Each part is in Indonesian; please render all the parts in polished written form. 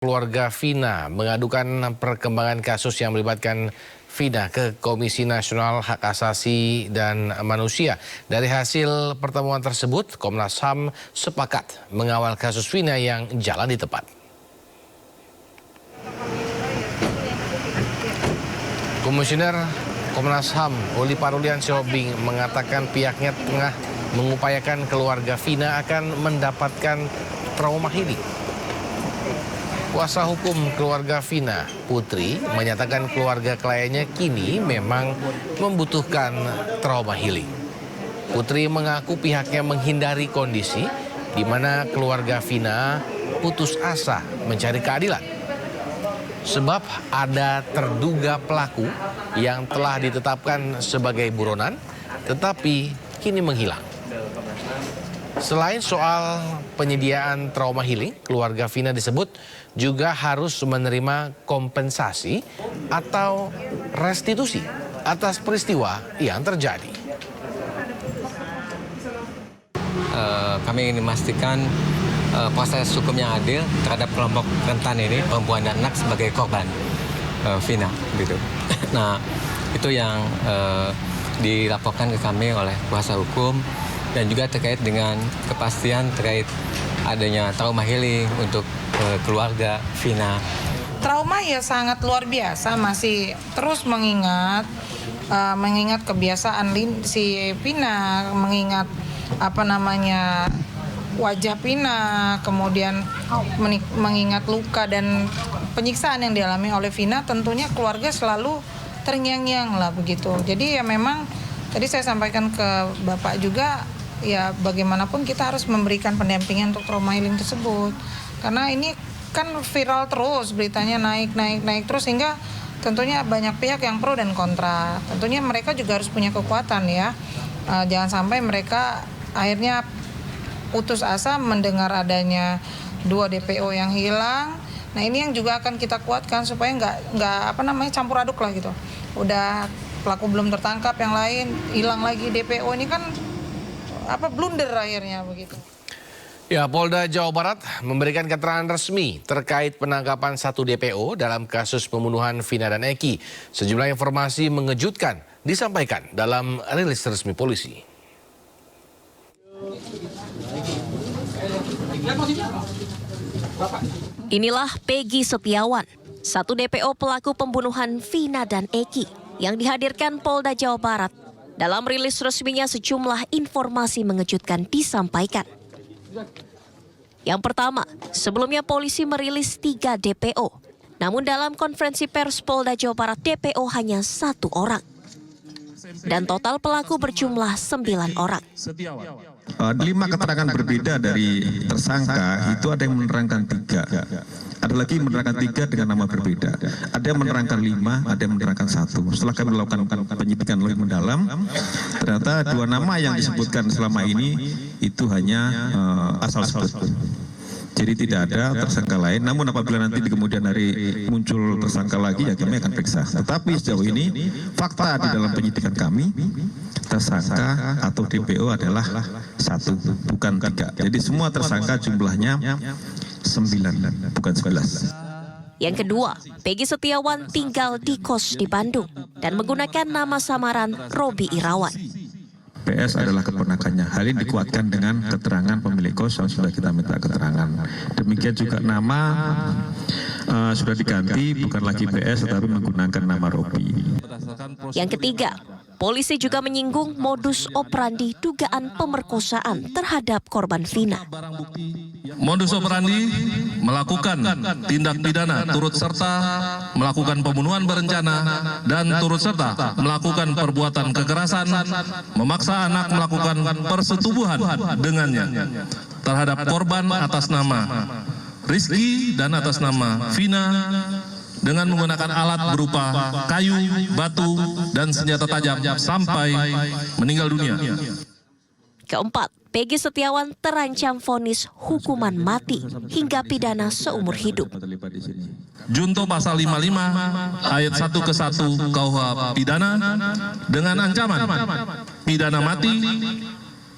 Keluarga Vina mengadukan perkembangan kasus yang melibatkan Vina ke Komisi Nasional Hak Asasi dan Manusia. Dari hasil pertemuan tersebut, Komnas HAM sepakat mengawal kasus Vina yang jalan di tempat. Komisioner Komnas HAM Uli Parulian Siobing mengatakan pihaknya tengah mengupayakan keluarga Vina akan mendapatkan trauma healing. Kuasa hukum keluarga Vina, Putri, menyatakan keluarga kliennya kini memang membutuhkan trauma healing. Putri mengaku pihaknya menghindari kondisi di mana keluarga Vina putus asa mencari keadilan. Sebab ada terduga pelaku yang telah ditetapkan sebagai buronan, tetapi kini menghilang. Selain soal penyediaan trauma healing, keluarga Vina disebut juga harus menerima kompensasi atau restitusi atas peristiwa yang terjadi. Kami ingin memastikan proses hukum yang adil terhadap kelompok rentan ini, perempuan dan anak sebagai korban Vina, gitu. Nah, itu yang dilaporkan ke kami oleh kuasa hukum. Dan juga terkait dengan kepastian terkait adanya trauma healing untuk keluarga Vina. Trauma ya sangat luar biasa, masih terus mengingat kebiasaan si Vina, mengingat wajah Vina, kemudian mengingat luka dan penyiksaan yang dialami oleh Vina. Tentunya keluarga selalu terngiang-ngiang lah begitu. Jadi ya memang tadi saya sampaikan ke Bapak juga, ya bagaimanapun kita harus memberikan pendampingan untuk trauma healing tersebut. Karena ini kan viral terus, beritanya naik terus, sehingga tentunya banyak pihak yang pro dan kontra. Tentunya mereka juga harus punya kekuatan ya. Jangan sampai mereka akhirnya putus asa mendengar adanya 2 DPO yang hilang. Nah ini yang juga akan kita kuatkan supaya nggak campur aduk lah gitu. Udah pelaku belum tertangkap, yang lain hilang lagi DPO, ini kan blunder akhirnya begitu. Ya, Polda Jawa Barat memberikan keterangan resmi terkait penangkapan 1 DPO dalam kasus pembunuhan Vina dan Eki. Sejumlah informasi mengejutkan disampaikan dalam rilis resmi polisi. Inilah Peggy Setiawan, 1 DPO pelaku pembunuhan Vina dan Eki yang dihadirkan Polda Jawa Barat. Dalam rilis resminya sejumlah informasi mengejutkan disampaikan. Yang pertama, sebelumnya polisi merilis 3 DPO. Namun dalam konferensi pers Polda Jawa Barat, DPO hanya 1 orang. Dan total pelaku berjumlah 9 orang. 5 keterangan berbeda dari tersangka, itu ada yang menerangkan 3. Ada lagi menerangkan 3 dengan nama berbeda. Ada yang menerangkan 5, ada yang menerangkan 1. Setelah kami melakukan penyidikan lebih mendalam, ternyata 2 nama yang disebutkan selama ini itu hanya asal sebut. Jadi tidak ada tersangka lain. Namun apabila nanti di kemudian hari muncul tersangka lagi, ya kami akan periksa. Tetapi sejauh ini fakta di dalam penyidikan kami, tersangka atau DPO adalah 1, bukan 3. Jadi semua tersangka jumlahnya 9, bukan 11. Yang kedua, Peggy Setiawan tinggal di kos di Bandung dan menggunakan nama samaran Robi Irawan. PS adalah keponakannya. Hal ini dikuatkan dengan keterangan pemilik kos yang sudah kita minta keterangan. Demikian juga nama sudah diganti, bukan lagi PS tetapi menggunakan nama Robi. Yang ketiga, polisi juga menyinggung modus operandi dugaan pemerkosaan terhadap korban Vina. Modus operandi melakukan tindak pidana turut serta melakukan pembunuhan berencana dan turut serta melakukan perbuatan kekerasan, memaksa anak melakukan persetubuhan dengannya terhadap korban atas nama Rizky dan atas nama Vina dengan menggunakan alat berupa kayu, batu, dan senjata tajam sampai meninggal dunia. Keempat, Peggy Setiawan terancam vonis hukuman mati hingga pidana seumur hidup. Junto pasal 55 ayat 1 ke 1 KUH pidana dengan ancaman pidana mati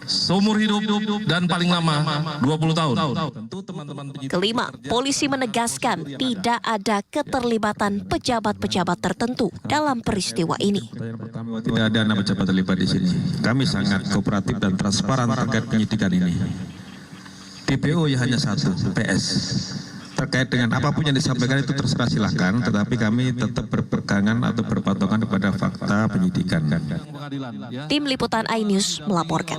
seumur hidup dan paling lama 20 tahun. Tentu teman-teman penyidik Kelima, polisi menegaskan tidak ada keterlibatan pejabat-pejabat tertentu dalam peristiwa ini. Tidak ada nama pejabat terlibat di sini. Kami sangat kooperatif dan transparan terkait penyidikan ini. DPO ya hanya satu, PS. Terkait dengan apapun yang disampaikan itu terserah silakan, tetapi kami tetap berpegangan atau berpatokan kepada fakta penyidikan. Tim Liputan iNews melaporkan.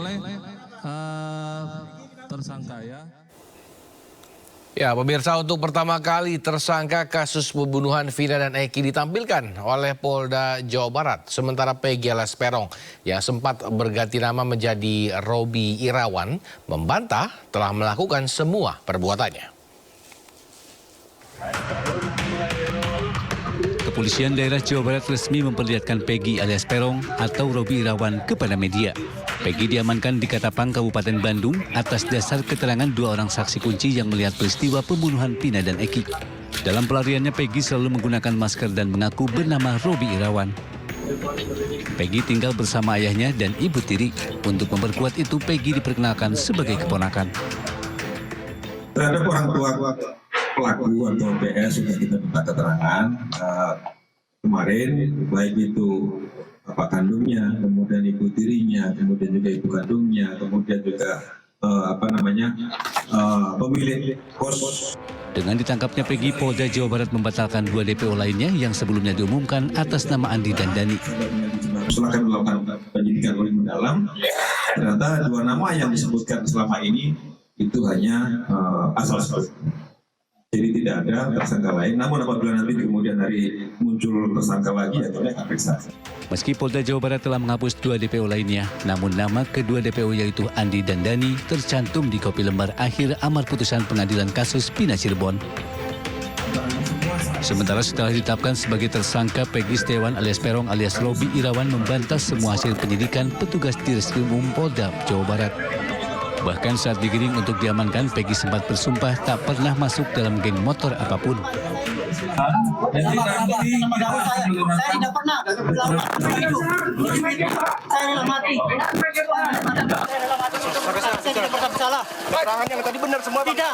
Tersangka ya. Ya, pemirsa, untuk pertama kali tersangka kasus pembunuhan Vina dan Eki ditampilkan oleh Polda Jawa Barat. Sementara Peggy alias Peron yang sempat berganti nama menjadi Robi Irawan membantah telah melakukan semua perbuatannya. Kepolisian daerah Jawa Barat resmi memperlihatkan Peggy alias Peron atau Robi Irawan kepada media. Peggy diamankan di Katapang, Kabupaten Bandung atas dasar keterangan 2 orang saksi kunci yang melihat peristiwa pembunuhan Vina dan Eki. Dalam pelariannya, Peggy selalu menggunakan masker dan mengaku bernama Robi Irawan. Peggy tinggal bersama ayahnya dan ibu tiri. Untuk memperkuat itu, Peggy diperkenalkan sebagai keponakan. Terhadap orang tua pelaku atau PS sudah kita minta keterangan kemarin, baik itu bapak kandungnya, kemudian ibu tirinya, kemudian juga ibu kandungnya, kemudian juga pemilik kos. Dengan ditangkapnya Peggy, Polda Jawa Barat membatalkan 2 DPO lainnya yang sebelumnya diumumkan atas nama Andi dan Dani. Setelah kami melakukan penyidikan lebih mendalam, ternyata 2 nama yang disebutkan selama ini itu hanya asal-asal. Jadi tidak ada tersangka lain, namun apabila nanti di kemudian hari muncul tersangka lagi, ya kita akan periksa. Meski Polda Jawa Barat telah menghapus 2 DPO lainnya, namun nama kedua DPO yaitu Andi dan Dani tercantum di kopi lembar akhir amar putusan pengadilan kasus Vina Cirebon. Sementara setelah ditetapkan sebagai tersangka, Peggy Setiawan alias Peron alias Robi Irawan membantah semua hasil penyidikan petugas Ditreskrim Umum Polda Jawa Barat. Bahkan saat digiring untuk diamankan, Peggy sempat bersumpah tak pernah masuk dalam geng motor apapun. Saya tidak pernah. Saya rela mati. Saya tidak pernah bersalah. Keterangan yang tadi benar semua, Pak? Tidak.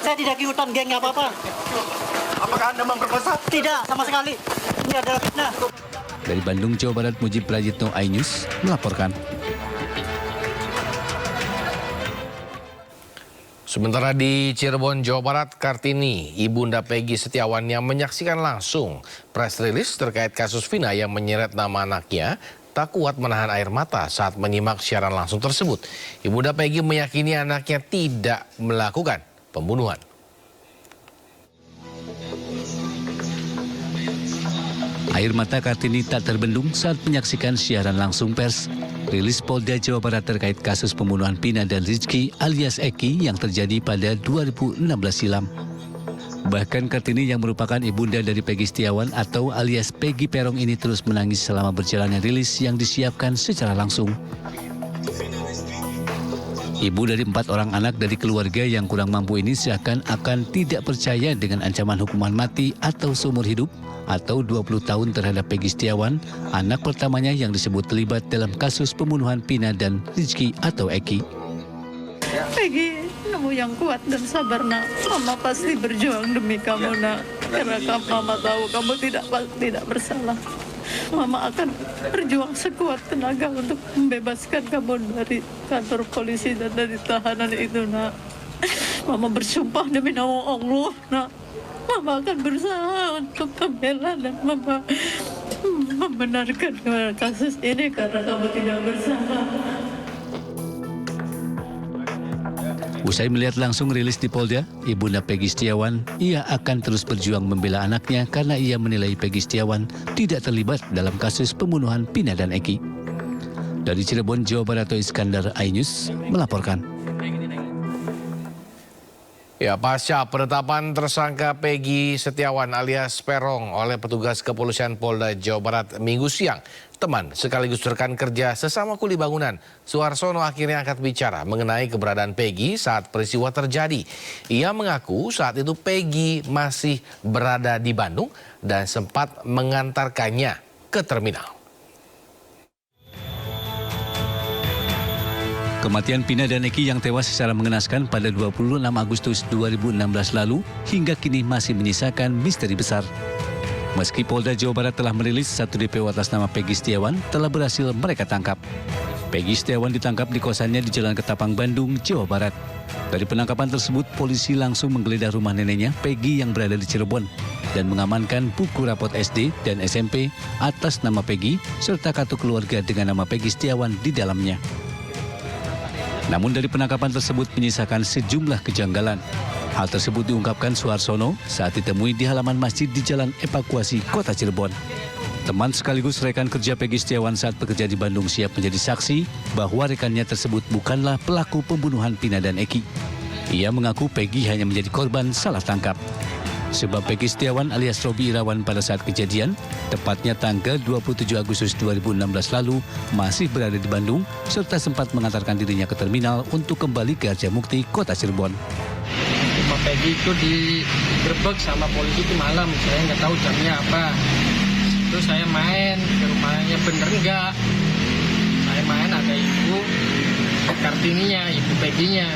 Saya tidak ikutan geng apa-apa. Apakah Anda memperkosa? Tidak, sama sekali. Ini adalah fitnah. Dari Bandung, Jawa Barat, Mujib Prayitno, iNews melaporkan. Sementara di Cirebon, Jawa Barat, Kartini, ibunda Peggy Setiawan yang menyaksikan langsung press release terkait kasus Vina yang menyeret nama anaknya, tak kuat menahan air mata saat menyimak siaran langsung tersebut. Ibunda Peggy meyakini anaknya tidak melakukan pembunuhan. Air mata Kartini tak terbendung saat menyaksikan siaran langsung pers rilis Polda Jawa Barat terkait kasus pembunuhan Vina dan Rizky alias Eki yang terjadi pada 2016 silam. Bahkan Kartini yang merupakan ibunda dari Peggy Setiawan atau alias Peggy Peron ini terus menangis selama berjalannya rilis yang disiapkan secara langsung. Ibu dari 4 orang anak dari keluarga yang kurang mampu ini seakan-akan tidak percaya dengan ancaman hukuman mati atau seumur hidup atau 20 tahun terhadap Peggy Setiawan, anak pertamanya yang disebut terlibat dalam kasus pembunuhan Vina dan Rizky atau Eki. Peggy, kamu yang kuat dan sabar, nak. Mama pasti berjuang demi kamu, nak. Karena Mama tahu kamu tidak bersalah. Mama akan berjuang sekuat tenaga untuk membebaskan kamu dari kantor polisi dan dari tahanan itu, nak. Mama bersumpah demi nama Allah, nak. Mama akan berusaha untuk membela dan membenarkan kasus ini karena kamu tidak bersalah. Usai melihat langsung rilis di Polda, ibunda Peggy Setiawan, ia akan terus berjuang membela anaknya karena ia menilai Peggy Setiawan tidak terlibat dalam kasus pembunuhan Vina dan Eki. Dari Cirebon, Jawa Barat, Iskandar, iNews melaporkan. Ya, pasca penetapan tersangka Peggy Setiawan alias Peron oleh petugas kepolisian Polda Jawa Barat Minggu siang, teman sekaligus rekan kerja sesama kuli bangunan Suharsono akhirnya angkat bicara mengenai keberadaan Peggy saat peristiwa terjadi. Ia mengaku saat itu Peggy masih berada di Bandung dan sempat mengantarkannya ke terminal. Kematian Vina dan Eki yang tewas secara mengenaskan pada 26 Agustus 2016 lalu hingga kini masih menyisakan misteri besar. Meski Polda Jawa Barat telah merilis 1 DPO atas nama Peggy Setiawan, telah berhasil mereka tangkap. Peggy Setiawan ditangkap di kosannya di Jalan Ketapang, Bandung, Jawa Barat. Dari penangkapan tersebut, polisi langsung menggeledah rumah neneknya, Peggy, yang berada di Cirebon, dan mengamankan buku rapot SD dan SMP atas nama Peggy, serta kartu keluarga dengan nama Peggy Setiawan di dalamnya. Namun dari penangkapan tersebut menyisakan sejumlah kejanggalan. Hal tersebut diungkapkan Suharsono saat ditemui di halaman masjid di Jalan Evakuasi, Kota Cirebon. Teman sekaligus rekan kerja Peggy Setiawan saat bekerja di Bandung siap menjadi saksi bahwa rekannya tersebut bukanlah pelaku pembunuhan Vina dan Eki. Ia mengaku Peggy hanya menjadi korban salah tangkap. Sebab Peggy Setiawan alias Robi Irawan pada saat kejadian, tepatnya tanggal 27 Agustus 2016 lalu, masih berada di Bandung, serta sempat mengantarkan dirinya ke terminal untuk kembali ke Harjamukti, Kota Cirebon. Rumah Peggy itu digerebek sama polisi itu malam, saya nggak tahu jamnya apa. Terus saya main ke rumahnya, bener enggak? Saya main, ada ibu Kartininya, ibu Peggy-nya.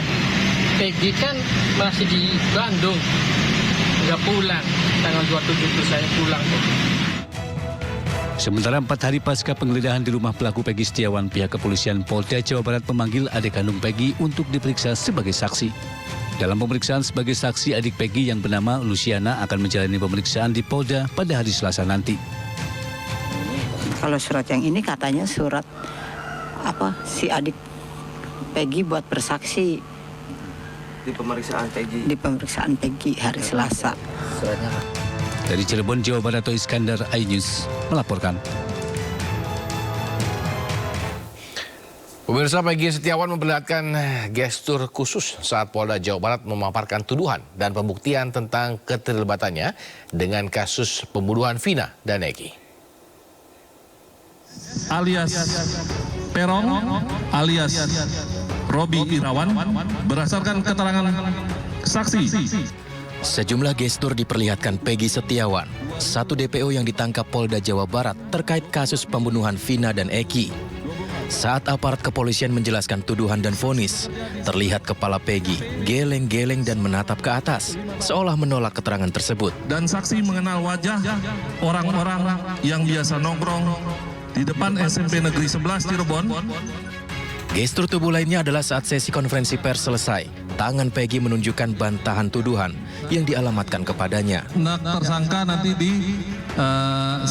Peggy kan masih di Bandung, nggak pulang. Tanggal 27 itu saya pulang tuh. Sementara 4 hari pasca penggeledahan di rumah pelaku Peggy Setiawan, pihak kepolisian Polda Jawa Barat memanggil adik kandung Peggy untuk diperiksa sebagai saksi. Dalam pemeriksaan sebagai saksi, adik Peggy yang bernama Luciana akan menjalani pemeriksaan di Polda pada hari Selasa nanti. Kalau surat yang ini katanya surat si adik Peggy buat bersaksi Di pemeriksaan Peggy. Di pemeriksaan Peggy hari Selasa. Dari Cirebon, Jawa Barat, Iskandar, iNews melaporkan. Pemirsa, Peggy Setiawan memperlihatkan gestur khusus saat Polda Jawa Barat memaparkan tuduhan dan pembuktian tentang keterlibatannya dengan kasus pembunuhan Vina dan Eki. Alias Perong alias Robi Irawan berdasarkan keterangan saksi. Sejumlah gestur diperlihatkan Peggy Setiawan, 1 DPO yang ditangkap Polda Jawa Barat terkait kasus pembunuhan Vina dan Eki. Saat aparat kepolisian menjelaskan tuduhan dan vonis, terlihat kepala Peggy geleng-geleng dan menatap ke atas, seolah menolak keterangan tersebut. Dan saksi mengenal wajah orang-orang yang biasa nongkrong di depan SMP Negeri 11 Cirebon. Gestur tubuh lainnya adalah saat sesi konferensi pers selesai, tangan Peggy menunjukkan bantahan tuduhan yang dialamatkan kepadanya. Tersangka nanti di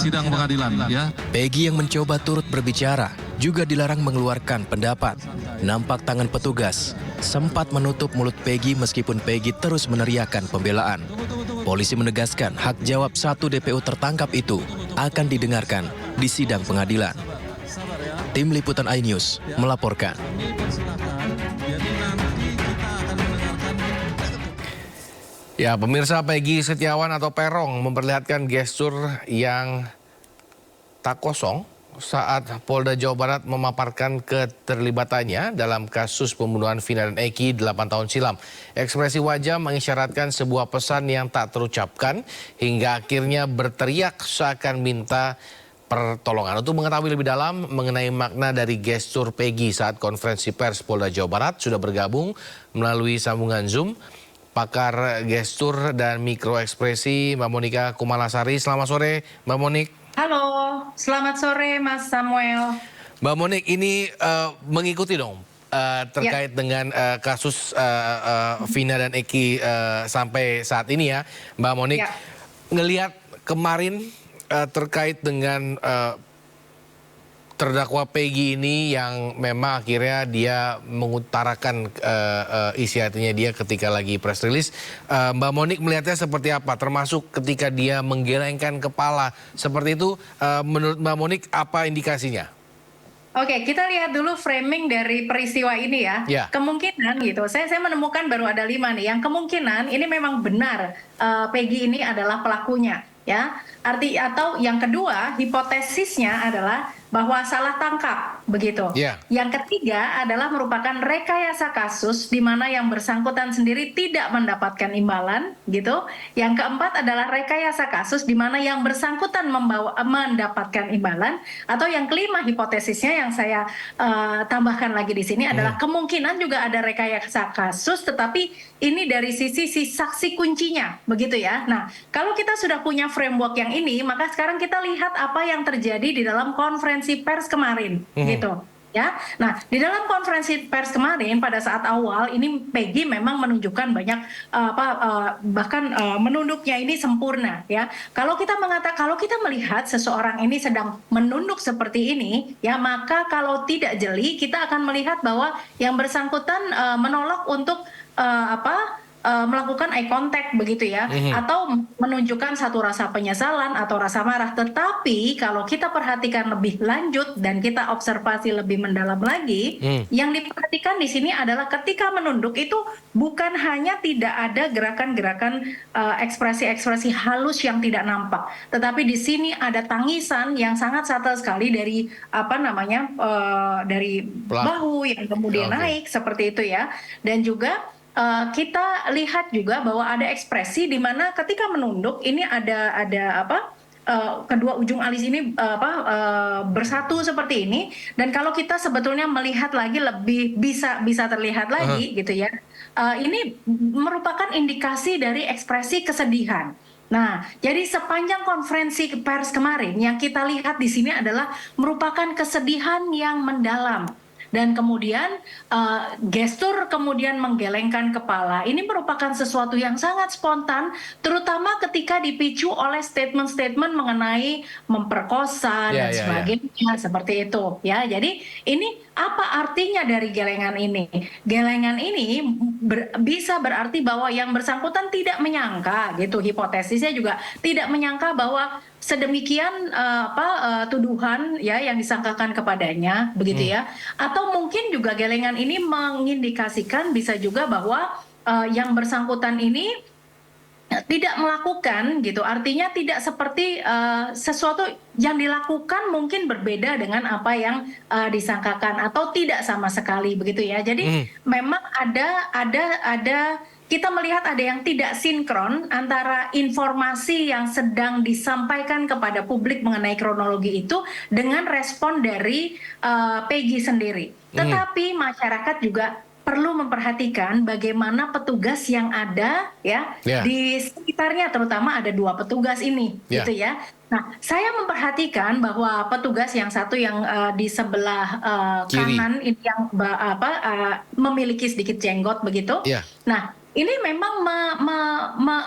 sidang pengadilan, ya. Peggy yang mencoba turut berbicara juga dilarang mengeluarkan pendapat. Nampak tangan petugas sempat menutup mulut Peggy meskipun Peggy terus meneriakkan pembelaan. Polisi menegaskan hak jawab 1 DPO tertangkap itu akan didengarkan di sidang pengadilan. Tim Liputan iNews melaporkan. Ya, pemirsa, Peggy Setiawan atau Perong memperlihatkan gestur yang tak kosong saat Polda Jawa Barat memaparkan keterlibatannya dalam kasus pembunuhan Vina dan Eki 8 tahun silam. Ekspresi wajah mengisyaratkan sebuah pesan yang tak terucapkan hingga akhirnya berteriak seakan minta pertolongan. Untuk mengetahui lebih dalam mengenai makna dari gestur Peggy saat konferensi pers Polda Jawa Barat, sudah bergabung melalui sambungan Zoom pakar gestur dan mikroekspresi Mbak Monika Kumalasari. Selamat sore Mbak Monik. Halo, selamat sore Mas Samuel. Mbak Monik, ini mengikuti dong terkait dengan kasus Vina dan Eki sampai saat ini ya, Mbak Monik. Ngelihat kemarin terkait dengan terdakwa Peggy ini yang memang akhirnya dia mengutarakan isi hatinya dia ketika lagi press release. Mbak Monik melihatnya seperti apa? Termasuk ketika dia menggelengkan kepala seperti itu, menurut Mbak Monik apa indikasinya? Oke, kita lihat dulu framing dari peristiwa ini ya. Kemungkinan gitu, saya menemukan baru ada 5 nih. Yang kemungkinan ini memang benar Peggy ini adalah pelakunya. Ya, atau yang kedua hipotesisnya adalah bahwa salah tangkap begitu. Yang ketiga adalah merupakan rekayasa kasus di mana yang bersangkutan sendiri tidak mendapatkan imbalan, gitu. Yang keempat adalah rekayasa kasus di mana yang bersangkutan mendapatkan imbalan, atau yang kelima hipotesisnya yang saya tambahkan lagi di sini adalah kemungkinan juga ada rekayasa kasus, tetapi ini dari sisi si saksi kuncinya, begitu ya. Nah, kalau kita sudah punya framework yang ini, maka sekarang kita lihat apa yang terjadi di dalam konferensi pers kemarin, gitu. Ya, nah di dalam konferensi pers kemarin pada saat awal ini Peggy memang menunjukkan banyak bahkan menunduknya ini sempurna ya. Kalau kita melihat seseorang ini sedang menunduk seperti ini ya, maka kalau tidak jeli kita akan melihat bahwa yang bersangkutan menolak untuk melakukan eye contact begitu ya, atau menunjukkan satu rasa penyesalan atau rasa marah. Tetapi kalau kita perhatikan lebih lanjut dan kita observasi lebih mendalam lagi, yang diperhatikan di sini adalah ketika menunduk itu bukan hanya tidak ada gerakan-gerakan ekspresi-ekspresi halus yang tidak nampak, tetapi di sini ada tangisan yang sangat subtle sekali dari dari bahu yang kemudian naik seperti itu ya, dan juga kita lihat juga bahwa ada ekspresi di mana ketika menunduk ini ada kedua ujung alis ini bersatu seperti ini, dan kalau kita sebetulnya melihat lagi lebih bisa terlihat lagi gitu ya, ini merupakan indikasi dari ekspresi kesedihan. Nah, jadi sepanjang konferensi pers kemarin yang kita lihat di sini adalah merupakan kesedihan yang mendalam. Dan kemudian gestur kemudian menggelengkan kepala ini merupakan sesuatu yang sangat spontan, terutama ketika dipicu oleh statement-statement mengenai memperkosa dan sebagainya seperti itu ya. Jadi ini apa artinya dari gelengan ini? Gelengan ini bisa berarti bahwa yang bersangkutan tidak menyangka gitu, hipotesisnya juga tidak menyangka bahwa sedemikian tuduhan ya yang disangkakan kepadanya begitu ya, atau mungkin juga gelengan ini mengindikasikan bisa juga bahwa yang bersangkutan ini tidak melakukan gitu, artinya tidak seperti sesuatu yang dilakukan mungkin berbeda dengan apa yang disangkakan atau tidak sama sekali begitu ya. Jadi memang ada kita melihat ada yang tidak sinkron antara informasi yang sedang disampaikan kepada publik mengenai kronologi itu dengan respon dari Peggy sendiri. Tetapi masyarakat juga perlu memperhatikan bagaimana petugas yang ada ya di sekitarnya, terutama ada 2 petugas ini gitu ya. Nah, saya memperhatikan bahwa petugas yang satu yang di sebelah kanan ini yang memiliki sedikit jenggot begitu. Nah, ini memang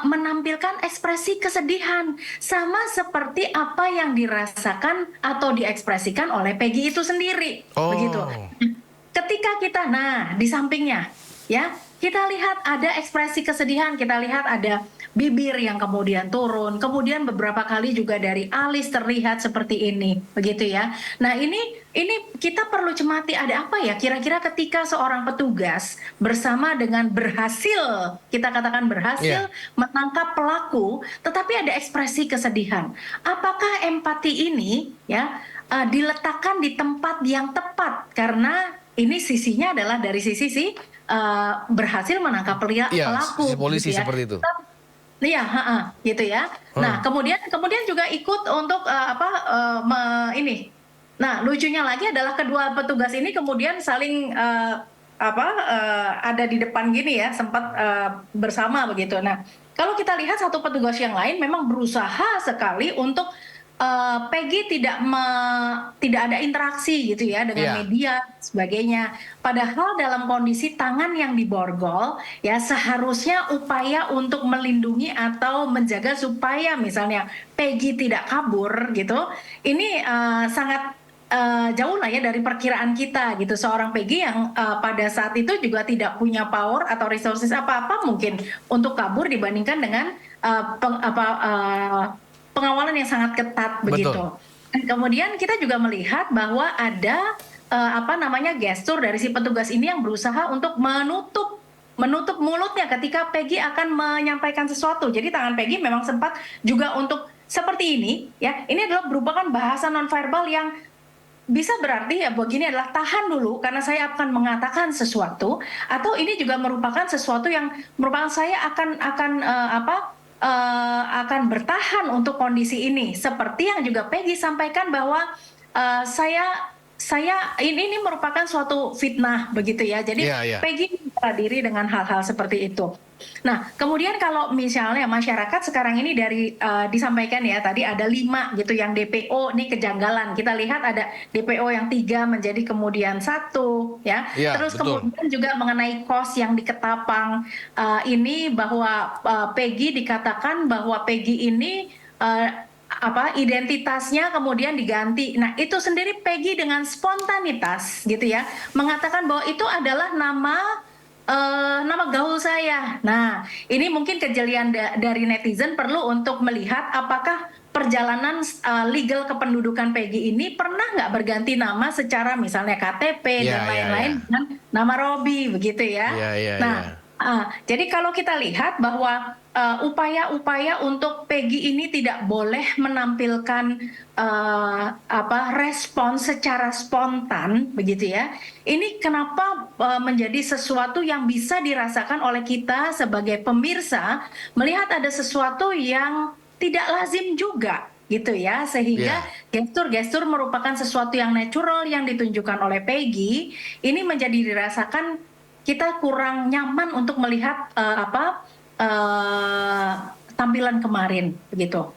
menampilkan ekspresi kesedihan sama seperti apa yang dirasakan atau diekspresikan oleh Peggy itu sendiri begitu. Ketika kita di sampingnya ya, kita lihat ada ekspresi kesedihan, kita lihat ada bibir yang kemudian turun, kemudian beberapa kali juga dari alis terlihat seperti ini begitu ya. Nah, ini kita perlu cermati ada apa ya kira-kira ketika seorang petugas bersama dengan berhasil, kita katakan berhasil menangkap pelaku, tetapi ada ekspresi kesedihan. Apakah empati ini ya diletakkan di tempat yang tepat, karena ini sisinya adalah dari sisi berhasil menangkap pelaku. Sisi polisi gitu ya. seperti itu. Iya, gitu ya. Nah, kemudian juga ikut untuk ini. Nah, lucunya lagi adalah kedua petugas ini kemudian saling ada di depan gini ya, sempat bersama begitu. Nah, kalau kita lihat satu petugas yang lain memang berusaha sekali untuk Peggy tidak ada interaksi gitu ya dengan media sebagainya. Padahal dalam kondisi tangan yang diborgol ya, seharusnya upaya untuk melindungi atau menjaga supaya misalnya Peggy tidak kabur gitu. Ini sangat jauh lah ya dari perkiraan kita gitu. Seorang Peggy yang pada saat itu juga tidak punya power atau resources apa-apa mungkin untuk kabur dibandingkan dengan pengawalan yang sangat ketat begitu. Dan kemudian kita juga melihat bahwa ada gestur dari si petugas ini yang berusaha untuk menutup mulutnya ketika Peggy akan menyampaikan sesuatu. Jadi tangan Peggy memang sempat juga untuk seperti ini ya. Ini adalah merupakan bahasa nonverbal yang bisa berarti ya begini adalah tahan dulu karena saya akan mengatakan sesuatu, atau ini juga merupakan sesuatu yang merupakan saya akan bertahan untuk kondisi ini, seperti yang juga Peggy sampaikan bahwa ini merupakan suatu fitnah begitu ya. Jadi Peggy diri dengan hal-hal seperti itu. Nah, kemudian kalau misalnya masyarakat sekarang ini disampaikan ya tadi ada 5 gitu yang DPO, ini kejanggalan. Kita lihat ada DPO yang 3 menjadi kemudian 1 ya. Terus betul. Kemudian juga mengenai kos yang di Ketapang ini bahwa Peggy dikatakan bahwa Peggy ini identitasnya kemudian diganti. Nah, itu sendiri Peggy dengan spontanitas gitu ya mengatakan bahwa itu adalah nama gaul saya. Nah, ini mungkin kejelian dari netizen perlu untuk melihat apakah perjalanan legal kependudukan Peggy ini pernah nggak berganti nama secara misalnya KTP dan lain-lain dengan nama Robi begitu ya. Jadi kalau kita lihat bahwa upaya-upaya untuk Peggy ini tidak boleh menampilkan respon secara spontan begitu ya. Ini kenapa menjadi sesuatu yang bisa dirasakan oleh kita sebagai pemirsa melihat ada sesuatu yang tidak lazim juga gitu ya, sehingga gestur-gestur merupakan sesuatu yang natural yang ditunjukkan oleh Peggy ini menjadi dirasakan kita kurang nyaman untuk melihat tampilan kemarin begitu.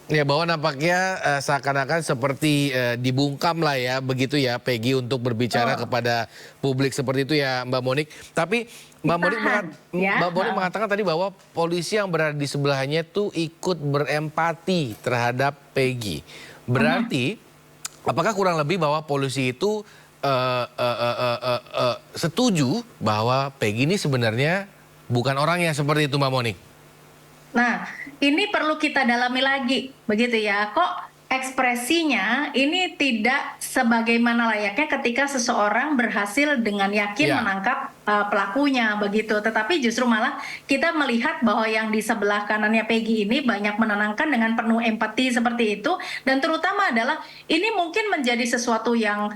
Ya, bahwa nampaknya seakan-akan seperti dibungkam lah ya, begitu ya Peggy untuk berbicara kepada publik seperti itu ya Mbak Monik. Tapi Mbak Monik mengatakan tadi bahwa polisi yang berada di sebelahnya tuh ikut berempati terhadap Peggy. Berarti apakah kurang lebih bahwa polisi itu setuju bahwa Peggy ini sebenarnya bukan orangnya seperti itu Mbak Monik? Nah, ini perlu kita dalami lagi, begitu ya. Kok ekspresinya ini tidak sebagaimana layaknya ketika seseorang berhasil dengan yakin menangkap pelakunya, begitu. Tetapi justru malah kita melihat bahwa yang di sebelah kanannya Peggy ini banyak menenangkan dengan penuh empati seperti itu. Dan terutama adalah ini mungkin menjadi sesuatu yang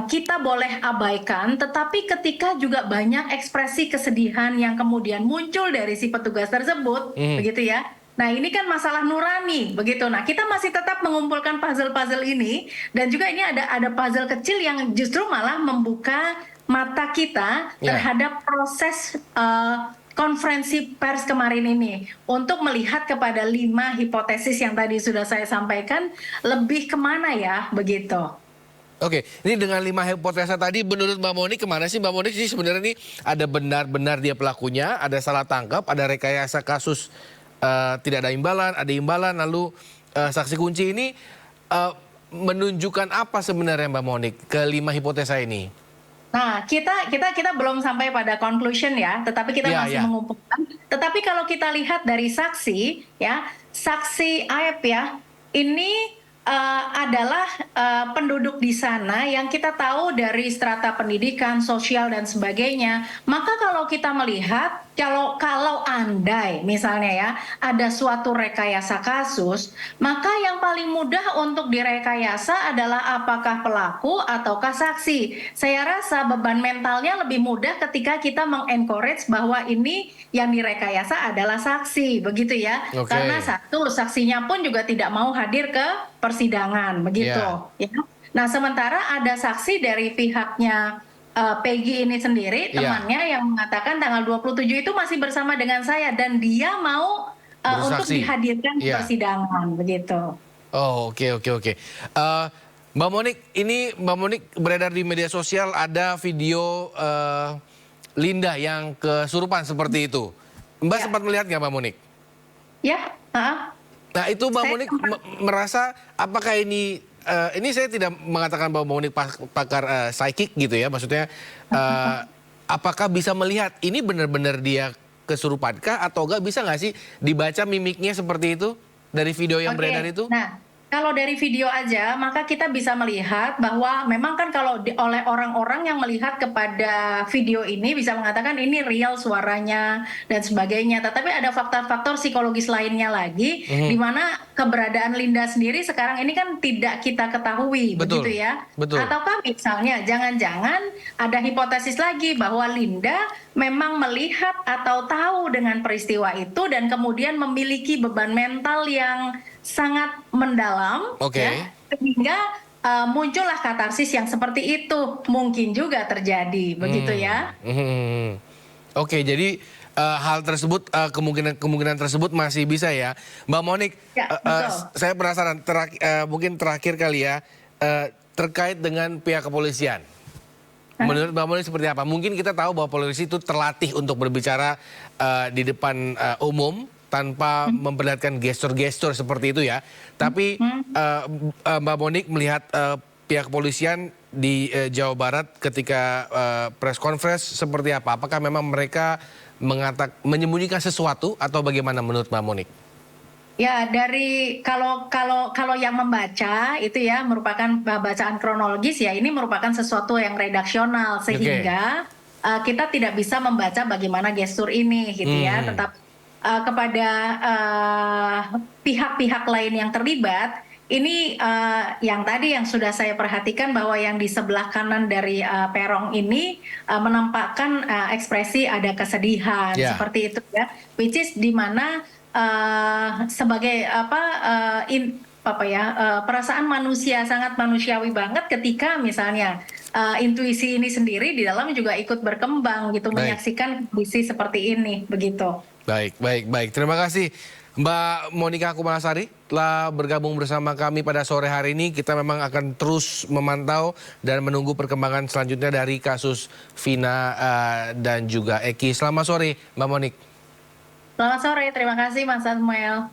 kita boleh abaikan, tetapi ketika juga banyak ekspresi kesedihan yang kemudian muncul dari si petugas tersebut, begitu ya. Nah, ini kan masalah nurani begitu. Nah, kita masih tetap mengumpulkan puzzle-puzzle ini, dan juga ini ada puzzle kecil yang justru malah membuka mata kita terhadap proses konferensi pers kemarin ini untuk melihat kepada 5 hipotesis yang tadi sudah saya sampaikan, lebih kemana ya begitu. Oke, ini dengan 5 hipotesa tadi menurut Mbak Monik kemana sih Mbak Monik sih sebenarnya ini? Ada benar-benar dia pelakunya, ada salah tangkap, ada rekayasa kasus tidak ada imbalan, lalu saksi kunci ini menunjukkan apa sebenarnya Mbak Monik ke 5 hipotesa ini? Nah, kita belum sampai pada conclusion ya, tetapi kita masih mengumpulkan. Tetapi kalau kita lihat dari saksi ya, saksi Aep ya, ini adalah penduduk di sana yang kita tahu dari strata pendidikan, sosial dan sebagainya. Maka kalau kita melihat kalau andai misalnya ya ada suatu rekayasa kasus, maka yang paling mudah untuk direkayasa adalah apakah pelaku ataukah saksi. Saya rasa beban mentalnya lebih mudah ketika kita mengencourage bahwa ini yang direkayasa adalah saksi, begitu ya. Karena satu, saksinya pun juga tidak mau hadir ke persidangan, begitu. Ya. Nah, sementara ada saksi dari pihaknya Peggy ini sendiri, temannya yang mengatakan tanggal 27 itu masih bersama dengan saya dan dia mau untuk dihadirkan di persidangan, begitu. Oh, oke. Mbak Monik, ini Mbak Monik beredar di media sosial ada video Linda yang kesurupan seperti itu. Mbak sempat melihat nggak Mbak Monik? Ya, Nah itu Mbak Monik merasa apakah ini saya tidak mengatakan bahwa Mbak Monik pakar psychic gitu ya, maksudnya apakah bisa melihat ini benar-benar dia kesurupankah atau enggak, bisa nggak sih dibaca mimiknya seperti itu dari video yang beredar itu? Nah, kalau dari video aja, maka kita bisa melihat bahwa memang kan kalau oleh orang-orang yang melihat kepada video ini bisa mengatakan ini real suaranya dan sebagainya. Tetapi ada faktor-faktor psikologis lainnya lagi, di mana keberadaan Linda sendiri sekarang ini kan tidak kita ketahui, begitu ya. Betul. Ataukah misalnya jangan-jangan ada hipotesis lagi bahwa Linda memang melihat atau tahu dengan peristiwa itu dan kemudian memiliki beban mental yang sangat mendalam, ya, sehingga muncullah katarsis yang seperti itu mungkin juga terjadi, begitu ya. Oke, jadi hal tersebut kemungkinan tersebut masih bisa ya, Mbak Monik. Ya, betul. Saya penasaran, mungkin terakhir kali ya, terkait dengan pihak kepolisian. Menurut Mbak Monik seperti apa? Mungkin kita tahu bahwa polisi itu terlatih untuk berbicara di depan umum tanpa memperlihatkan gestur-gestur seperti itu ya. Tapi Mbak Monik melihat pihak kepolisian di Jawa Barat ketika press conference seperti apa? Apakah memang mereka menyembunyikan sesuatu atau bagaimana menurut Mbak Monik? Ya, dari kalau yang membaca itu ya merupakan bacaan kronologis ya, ini merupakan sesuatu yang redaksional sehingga kita tidak bisa membaca bagaimana gestur ini gitu ya. Tetap kepada pihak-pihak lain yang terlibat, ini yang tadi yang sudah saya perhatikan bahwa yang di sebelah kanan dari perong ini menampakkan ekspresi ada kesedihan seperti itu ya, which is di mana sebagai perasaan manusia sangat manusiawi banget ketika misalnya intuisi ini sendiri di dalam juga ikut berkembang gitu, menyaksikan kondisi seperti ini begitu. Baik. Terima kasih Mbak Monika Kumalasari telah bergabung bersama kami pada sore hari ini. Kita memang akan terus memantau dan menunggu perkembangan selanjutnya dari kasus Vina dan juga Eki. Selamat sore Mbak Monik. Selamat sore, terima kasih Mas Samuel.